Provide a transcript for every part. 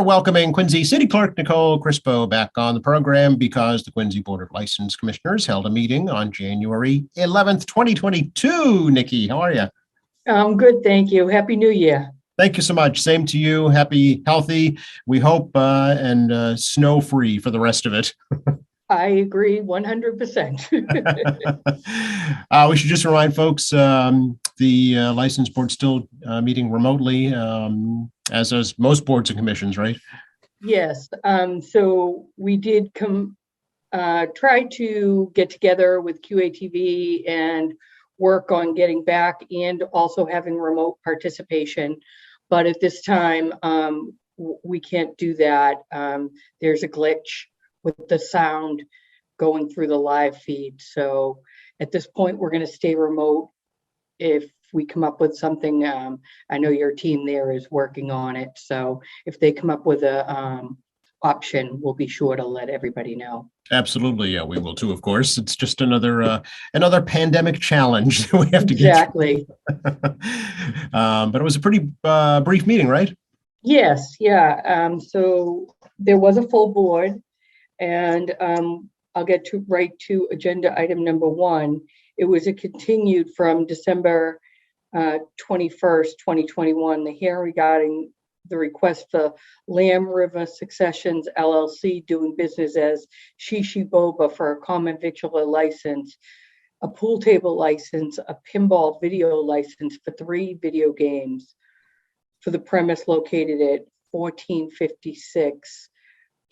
We're welcoming Quincy City Clerk Nicole Crispo back on the program because the Quincy Board of License Commissioners held a meeting on January 11th, 2022. Nikki, how are you? I'm good, thank you. Happy New Year. Thank you so much. Same to you. Happy, healthy, we hope, and snow-free for the rest of it. I agree 100%. We should just remind folks the license board still meeting remotely, as does most boards and commissions, right? Yes, so we did try to get together with QATV and work on getting back and also having remote participation. But at this time, we can't do that. There's a glitch with the sound going through the live feed. So at this point, we're going to stay remote. If we come up with something, I know your team there is working on it. So if they come up with a option, we'll be sure to let everybody know. Absolutely, yeah, we will too. Of course, it's just another pandemic challenge that we have to get Exactly. But it was a pretty brief meeting, right? Yes, yeah. So there was a full board, and I'll get right to agenda item number 1. It was a continued from December 21st, 2021, the hearing regarding the request for Lamb River Successions LLC doing business as Shishi Boba for a common victular license, a pool table license, a pinball video license for 3 video games for the premise located at 1456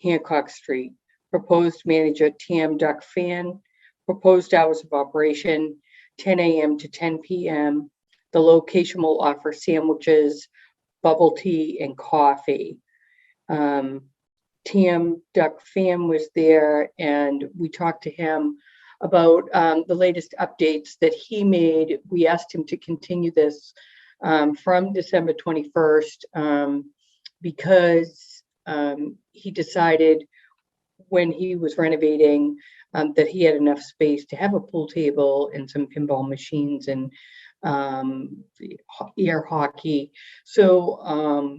Hancock Street. Proposed manager Tam Duck Fan. Proposed hours of operation 10 a.m. to 10 p.m. The location will offer sandwiches, bubble tea, and coffee. Tam Duck Fan was there, and we talked to him about the latest updates that he made. We asked him to continue this from December 21st because he decided when he was renovating that he had enough space to have a pool table and some pinball machines and air hockey. So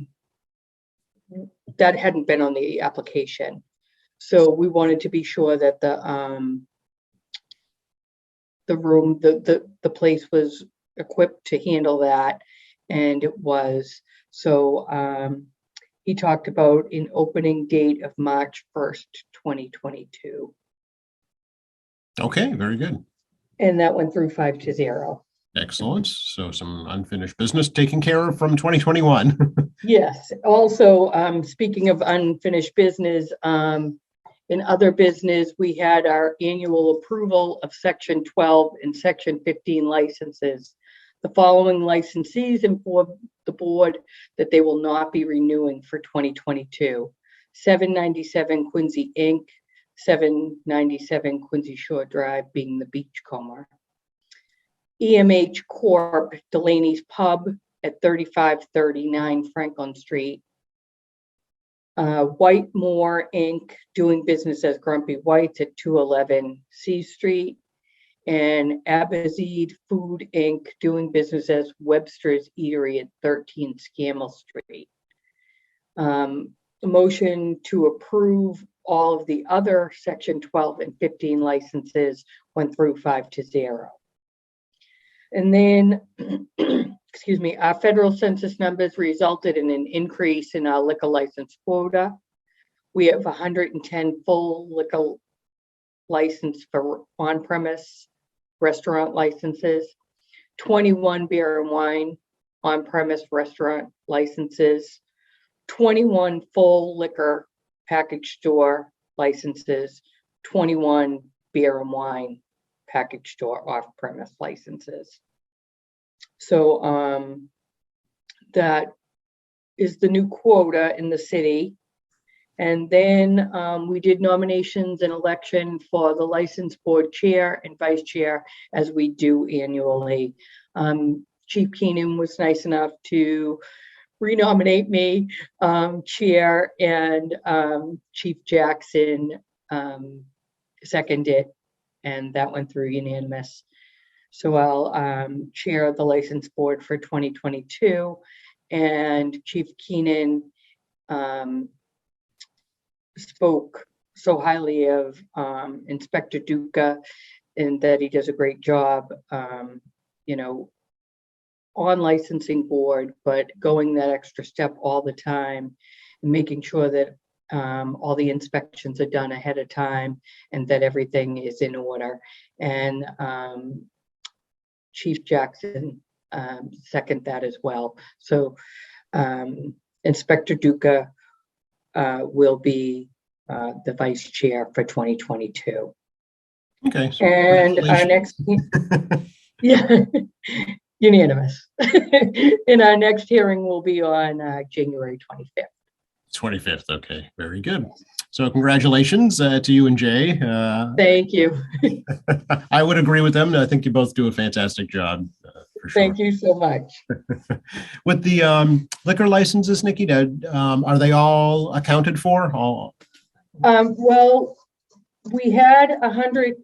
that hadn't been on the application. So we wanted to be sure that the room, the place was equipped to handle that, and it was. So he talked about an opening date of March 1st, 2022. Okay, very good. And that went through 5-0. Excellent. So some unfinished business taken care of from 2021. Yes. Also, speaking of unfinished business, in other business, we had our annual approval of Section 12 and Section 15 licenses. The following licensees informed the board that they will not be renewing for 2022. 797 Quincy Inc., 797 Quincy Shore Drive being the Beachcomber. EMH Corp., Delaney's Pub at 3539 Franklin Street. Whitemore Inc., doing business as Grumpy Whites at 211 C Street. And Abazid Food Inc., doing business as Webster's Eatery at 13 Scammell Street. A motion to approve all of the other Section 12 and 15 licenses went through 5-0. And then, excuse me, our federal census numbers resulted in an increase in our liquor license quota. We have 110 full liquor license for on-premise restaurant licenses, 21 beer and wine on-premise restaurant licenses, 21 full liquor package store licenses, 21 beer and wine package store off-premise licenses. So that is the new quota in the city. And then we did nominations and election for the license board chair and vice chair, as we do annually. Chief Keenan was nice enough to renominate me chair, and Chief Jackson seconded, and that went through unanimous. So I'll chair the license board for 2022, and Chief Keenan spoke so highly of Inspector Duca and that he does a great job, you know, on licensing board, but going that extra step all the time and making sure that all the inspections are done ahead of time and that everything is in order. And Chief Jackson second that as well. So Inspector Duca will be the vice chair for 2022. Okay. So And our next, yeah, unanimous. And our next hearing will be on January 25th. 25th. Okay, very good. So congratulations to you and Jay. Thank you. I would agree with them. I think you both do a fantastic job. For sure. Thank you so much. With the liquor licenses, Nikki, are they all accounted for? All? Well, we had 100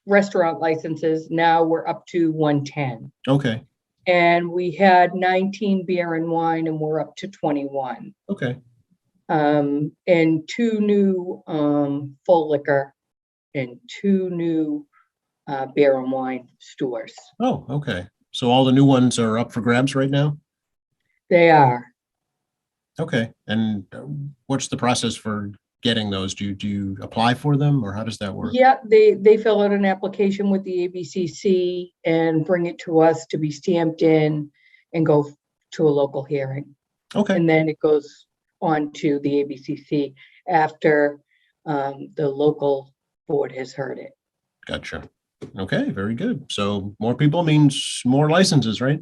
restaurant licenses. Now we're up to 110. Okay. And we had 19 beer and wine, and we're up to 21. Okay. And 2 new full liquor and 2 new beer and wine stores. Oh, okay. So all the new ones are up for grabs right now? They are. Okay. And what's the process for getting those? Do you apply for them, or how does that work? Yeah, they fill out an application with the ABCC and bring it to us to be stamped in and go to a local hearing. Okay. And then it goes on to the ABCC after the local board has heard it. Gotcha. Okay, very good. So more people means more licenses, right?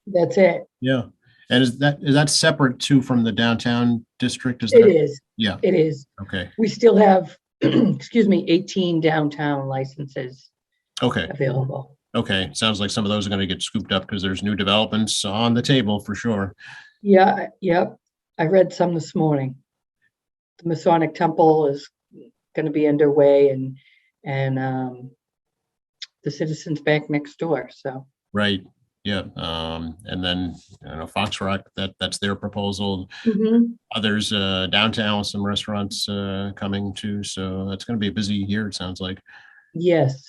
That's it. Yeah. And is that separate too from the downtown district? It is. Yeah. It is. Okay. We still have, excuse me, 18 downtown licenses Okay. available. Okay. Sounds like some of those are going to get scooped up because there's new developments on the table for sure. Yeah. Yep. I read some this morning. The Masonic Temple is going to be underway, and the Citizens Bank next door. So. Right. Yeah. And then Fox Rock, that's their proposal. Mm-hmm. Others downtown, some restaurants coming too. So it's going to be a busy year, it sounds like. Yes.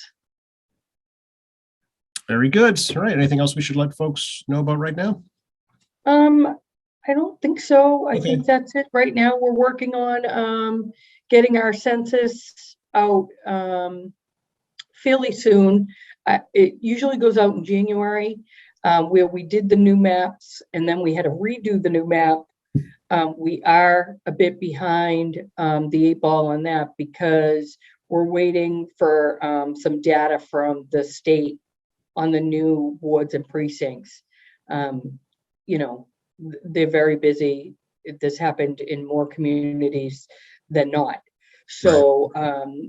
Very good. All right. Anything else we should let folks know about right now? I don't think so. I Okay. think that's it right now. We're working on getting our census out fairly soon. It usually goes out in January, where we did the new maps and then we had to redo the new map. We are a bit behind the 8 ball on that because we're waiting for some data from the state on the new wards and precincts. They're very busy. This happened in more communities than not. So,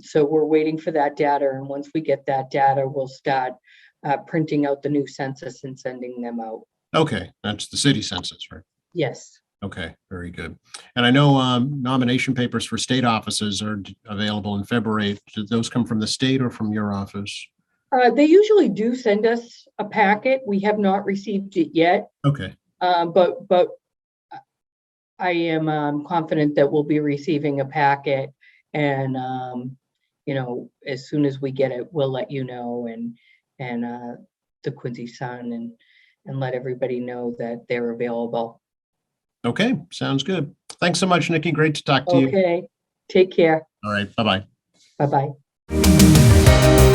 so we're waiting for that data. And once we get that data, we'll start printing out the new census and sending them out. Okay. That's the city census, right? Yes. Okay, very good. And I know nomination papers for state offices are available in February. Did those come from the state or from your office? They usually do send us a packet. We have not received it yet. Okay. But I am confident that we'll be receiving a packet, and as soon as we get it, we'll let you know, and the Quincy Sun and let everybody know that they're available. Okay, sounds good. Thanks so much, Nikki. Great to talk to you. Okay, take care. All right, bye-bye. Bye-bye.